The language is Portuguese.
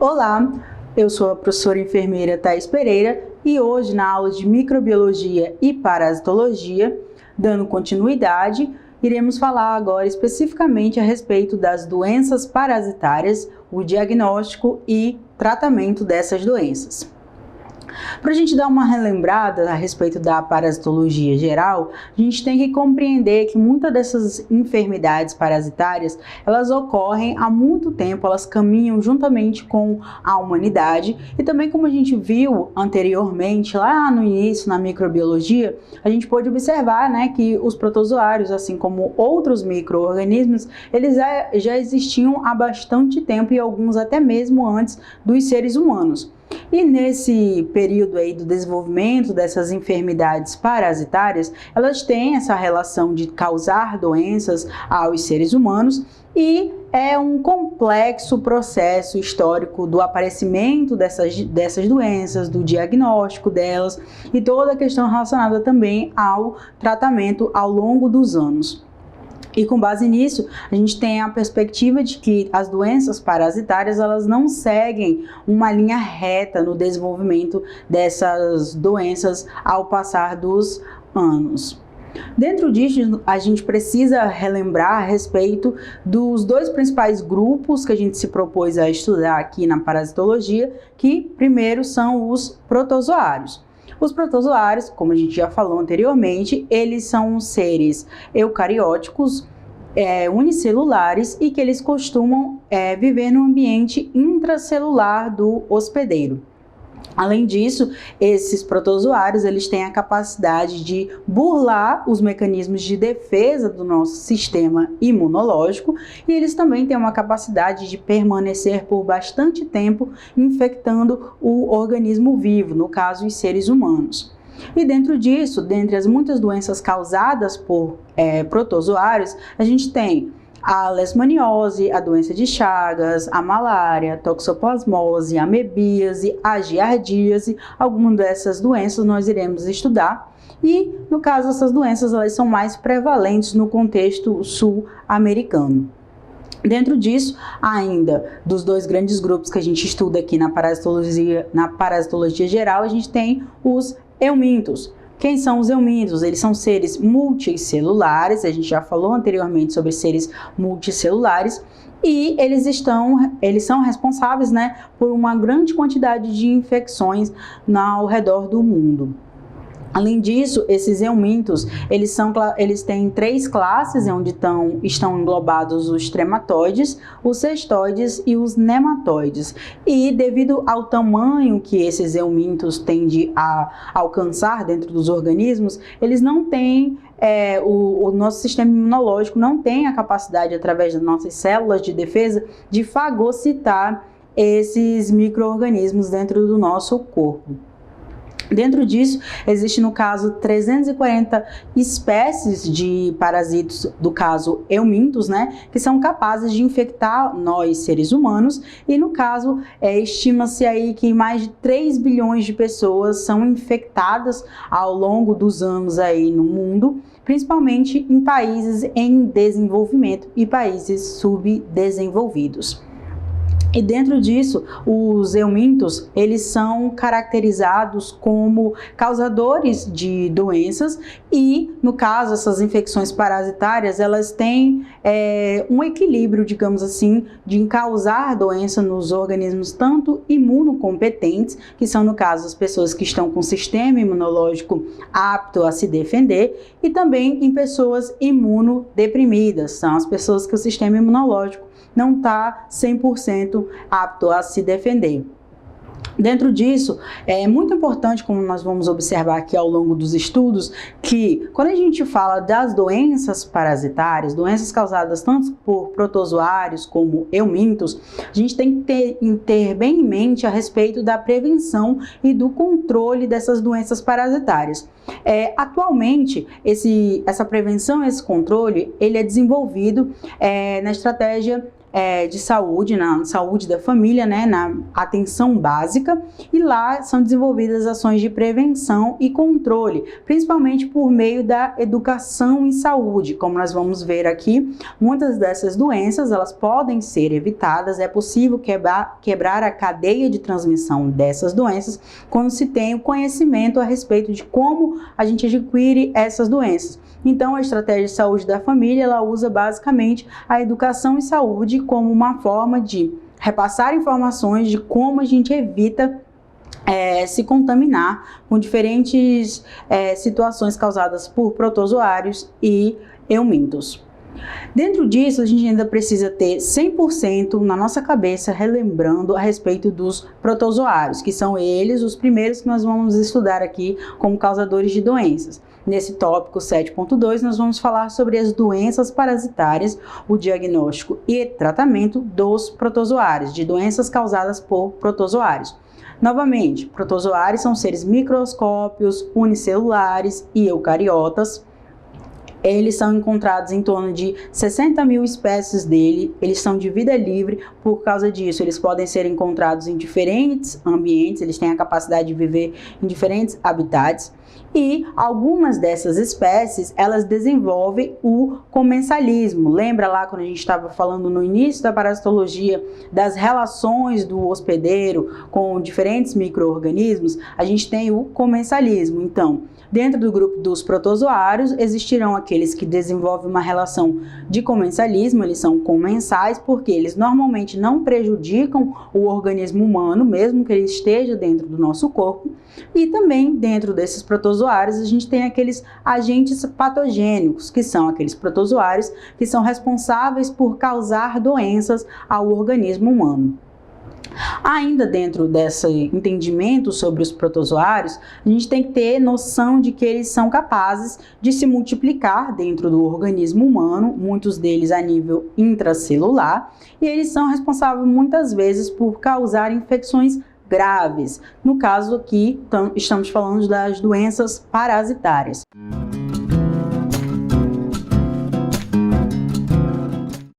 Olá, eu sou a professora enfermeira Thais Pereira e hoje na aula de microbiologia e parasitologia, dando continuidade, iremos falar agora especificamente a respeito das doenças parasitárias, o diagnóstico e tratamento dessas doenças. Para a gente dar uma relembrada a respeito da parasitologia geral, a gente tem que compreender que muitas dessas enfermidades parasitárias, elas ocorrem há muito tempo, elas caminham juntamente com a humanidade e também, como a gente viu anteriormente, lá no início na microbiologia, a gente pôde observar, que os protozoários, assim como outros micro-organismos, eles já existiam há bastante tempo e alguns até mesmo antes dos seres humanos. E nesse período aí do desenvolvimento dessas enfermidades parasitárias, elas têm essa relação de causar doenças aos seres humanos e é um complexo processo histórico do aparecimento dessas doenças, do diagnóstico delas e toda a questão relacionada também ao tratamento ao longo dos anos. E com base nisso, a gente tem a perspectiva de que as doenças parasitárias, elas não seguem uma linha reta no desenvolvimento dessas doenças ao passar dos anos. Dentro disso, a gente precisa relembrar a respeito dos dois principais grupos que a gente se propôs a estudar aqui na parasitologia, que primeiro são os protozoários. Os protozoários, como a gente já falou anteriormente, eles são seres eucarióticos, unicelulares e que eles costumam viver no ambiente intracelular do hospedeiro. Além disso, esses protozoários eles têm a capacidade de burlar os mecanismos de defesa do nosso sistema imunológico e eles também têm uma capacidade de permanecer por bastante tempo infectando o organismo vivo, no caso os seres humanos. E dentro disso, dentre as muitas doenças causadas por protozoários, a gente tem a leishmaniose, a doença de Chagas, a malária, a toxoplasmose, a amebíase, a giardíase. Algumas dessas doenças nós iremos estudar e, no caso, essas doenças elas são mais prevalentes no contexto sul-americano. Dentro disso, ainda, dos dois grandes grupos que a gente estuda aqui na parasitologia geral, a gente tem os eumintos. Quem são os eumintos? Eles são seres multicelulares, a gente já falou anteriormente sobre seres multicelulares, e eles são responsáveis, por uma grande quantidade de infecções ao redor do mundo. Além disso, esses eumintos, eles têm três classes, onde estão englobados os trematoides, os cestoides e os nematóides. E devido ao tamanho que esses eumintos tendem a alcançar dentro dos organismos, eles não têm, o nosso sistema imunológico não tem a capacidade, através das nossas células de defesa, de fagocitar esses micro-organismos dentro do nosso corpo. Dentro disso, existe no caso 340 espécies de parasitos, do caso eumintos, que são capazes de infectar nós, seres humanos, e no caso, estima-se aí que mais de 3 bilhões de pessoas são infectadas ao longo dos anos aí no mundo, principalmente em países em desenvolvimento e países subdesenvolvidos. E dentro disso, os eumintos, eles são caracterizados como causadores de doenças e, no caso, essas infecções parasitárias, elas têm um equilíbrio, digamos assim, de causar doença nos organismos tanto imunocompetentes, que são, no caso, as pessoas que estão com sistema imunológico apto a se defender, e também em pessoas imunodeprimidas, são as pessoas que o sistema imunológico não está 100% apto a se defender. Dentro disso, é muito importante, como nós vamos observar aqui ao longo dos estudos, que quando a gente fala das doenças parasitárias, doenças causadas tanto por protozoários como eumintos, a gente tem que ter bem em mente a respeito da prevenção e do controle dessas doenças parasitárias. Atualmente, essa prevenção, esse controle, ele é desenvolvido na estratégia de saúde, na saúde da família, né, na atenção básica, e lá são desenvolvidas ações de prevenção e controle, principalmente por meio da educação em saúde. Como nós vamos ver aqui, muitas dessas doenças elas podem ser evitadas, é possível quebrar a cadeia de transmissão dessas doenças quando se tem o conhecimento a respeito de como a gente adquire essas doenças. Então, a estratégia de saúde da família, ela usa basicamente a educação em saúde como uma forma de repassar informações de como a gente evita se contaminar com diferentes situações causadas por protozoários e eumintos. Dentro disso, a gente ainda precisa ter 100% na nossa cabeça relembrando a respeito dos protozoários, que são eles os primeiros que nós vamos estudar aqui como causadores de doenças. Nesse tópico 7.2, nós vamos falar sobre as doenças parasitárias, o diagnóstico e tratamento dos protozoários, de doenças causadas por protozoários. Novamente, protozoários são seres microscópios, unicelulares e eucariotas. Eles são encontrados em torno de 60 mil espécies dele, eles são de vida livre, por causa disso eles podem ser encontrados em diferentes ambientes, eles têm a capacidade de viver em diferentes habitats. E algumas dessas espécies, elas desenvolvem o comensalismo. Lembra lá quando a gente estava falando no início da parasitologia das relações do hospedeiro com diferentes micro-organismos? A gente tem o comensalismo. Então, dentro do grupo dos protozoários, existirão aqueles que desenvolvem uma relação de comensalismo, eles são comensais porque eles normalmente não prejudicam o organismo humano, mesmo que ele esteja dentro do nosso corpo. E também dentro desses protozoários a gente tem aqueles agentes patogênicos, que são aqueles protozoários que são responsáveis por causar doenças ao organismo humano. Ainda dentro desse entendimento sobre os protozoários, a gente tem que ter noção de que eles são capazes de se multiplicar dentro do organismo humano, muitos deles a nível intracelular, e eles são responsáveis muitas vezes por causar infecções graves. No caso aqui, estamos falando das doenças parasitárias.